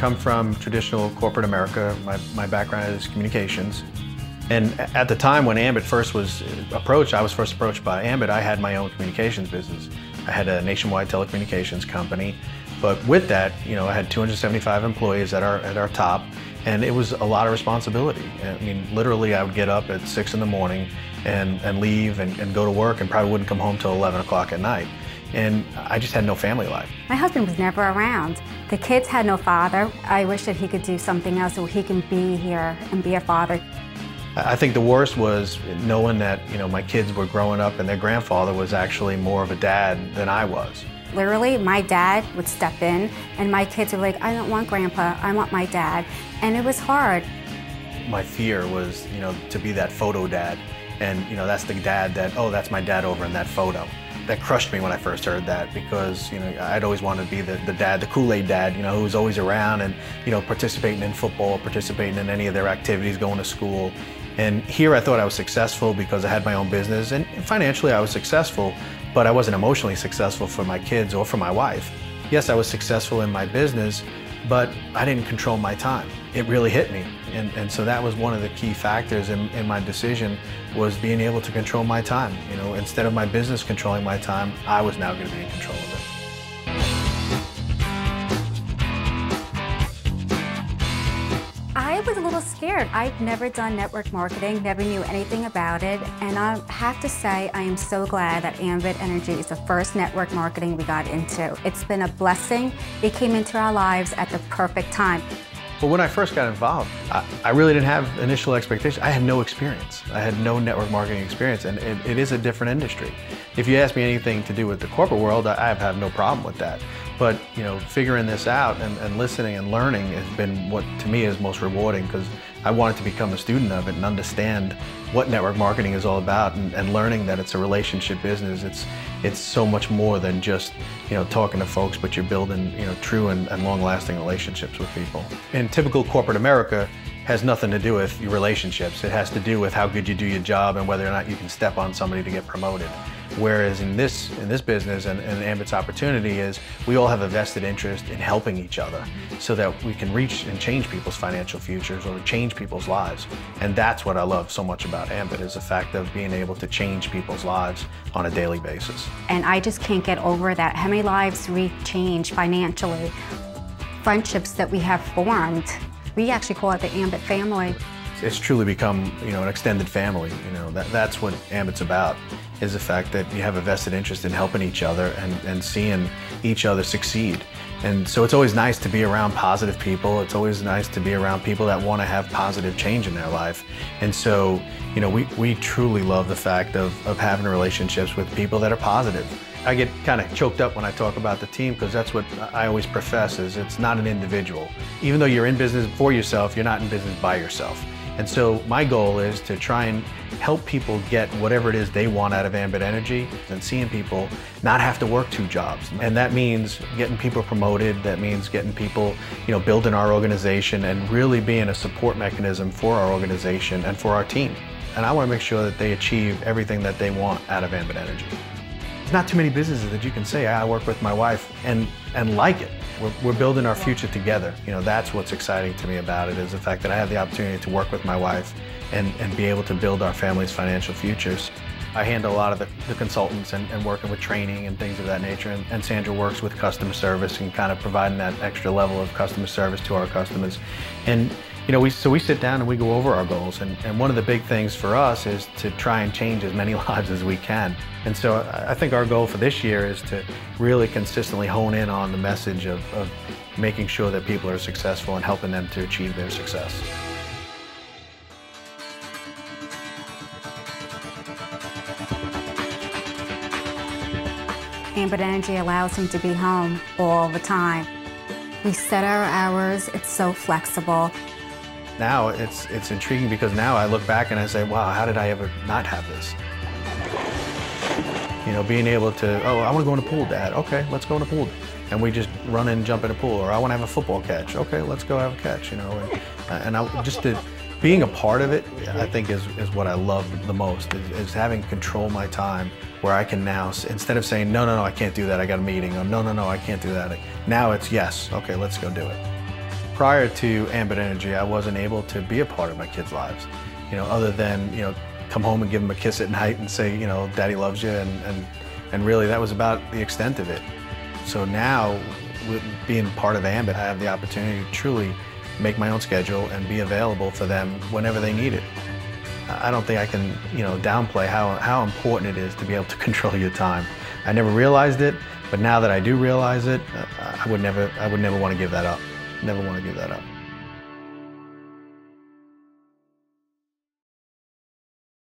come from traditional corporate America. My background is communications. And at the time when Ambit first was approached, I was first approached by Ambit, I had my own communications business. I had a nationwide telecommunications company. But with that, I had 275 employees at our top, and it was a lot of responsibility. I mean, literally I would get up at 6 in the morning and leave and go to work and probably wouldn't come home till 11 o'clock at night. And I just had no family life. My husband was never around. The kids had no father. I wish that he could do something else so he can be here and be a father. I think the worst was knowing that, my kids were growing up and their grandfather was actually more of a dad than I was. Literally, my dad would step in and my kids were like, I don't want Grandpa, I want my dad. And it was hard. My fear was, to be that photo dad. And, that's the dad that, oh, that's my dad over in that photo. That crushed me when I first heard that because, I'd always wanted to be the dad, the Kool-Aid dad, who was always around and, participating in football, participating in any of their activities, going to school. And here I thought I was successful because I had my own business, and financially I was successful, but I wasn't emotionally successful for my kids or for my wife. Yes, I was successful in my business, but I didn't control my time. It really hit me. And so that was one of the key factors in my decision, was being able to control my time. Instead of my business controlling my time, I was now going to be in control of it. I was a little scared. I'd never done network marketing, never knew anything about it, and I have to say I am so glad that Ambit Energy is the first network marketing we got into. It's been a blessing. It came into our lives at the perfect time. But when I first got involved, I really didn't have initial expectations. I had no experience. I had no network marketing experience, and it is a different industry. If you ask me anything to do with the corporate world, I have no problem with that. But figuring this out and listening and learning has been what to me is most rewarding, because I wanted to become a student of it and understand what network marketing is all about, and learning that it's a relationship business. It's so much more than just talking to folks, but you're building true and long-lasting relationships with people. In typical corporate America, has nothing to do with your relationships. It has to do with how good you do your job and whether or not you can step on somebody to get promoted. Whereas in this business and Ambit's opportunity is we all have a vested interest in helping each other so that we can reach and change people's financial futures or change people's lives. And that's what I love so much about Ambit, is the fact of being able to change people's lives on a daily basis. And I just can't get over that. How many lives we change financially, friendships that we have formed. We actually call it the Ambit family. It's truly become, an extended family. That's what Ambit's about, is the fact that you have a vested interest in helping each other and seeing each other succeed. And so it's always nice to be around positive people. It's always nice to be around people that want to have positive change in their life. And so, we truly love the fact of having relationships with people that are positive. I get kind of choked up when I talk about the team, because that's what I always profess, is it's not an individual. Even though you're in business for yourself, you're not in business by yourself. And so my goal is to try and help people get whatever it is they want out of Ambit Energy, and seeing people not have to work 2 jobs. And that means getting people promoted, that means getting people, building our organization and really being a support mechanism for our organization and for our team. And I want to make sure that they achieve everything that they want out of Ambit Energy. There's not too many businesses that you can say, I work with my wife and like it. We're building our future together. That's what's exciting to me about it, is the fact that I have the opportunity to work with my wife and be able to build our family's financial futures. I handle a lot of the consultants and working with training and things of that nature, and Sandra works with customer service and kind of providing that extra level of customer service to our customers. And so we sit down and we go over our goals, and one of the big things for us is to try and change as many lives as we can. And so I think our goal for this year is to really consistently hone in on the message of making sure that people are successful and helping them to achieve their success. Ambit Energy allows him to be home all the time. We set our hours, it's so flexible. Now it's intriguing, because now I look back and I say, wow, how did I ever not have this? Being able to, oh, I want to go in the pool, Dad. Okay, let's go in the pool. And we just run in and jump in the pool. Or I want to have a football catch. Okay, let's go have a catch, being a part of it, I think is what I love the most, is having control my time, where I can now, instead of saying, no, I can't do that, I got a meeting, or no, I can't do that. Now it's yes, okay, let's go do it. Prior to Ambit Energy, I wasn't able to be a part of my kids' lives, other than, come home and give them a kiss at night and say, Daddy loves you, and really that was about the extent of it. So now, with being part of Ambit, I have the opportunity to truly make my own schedule and be available for them whenever they need it. I don't think I can, downplay how important it is to be able to control your time. I never realized it, but now that I do realize it, I would never want to give that up. Never want to give that up.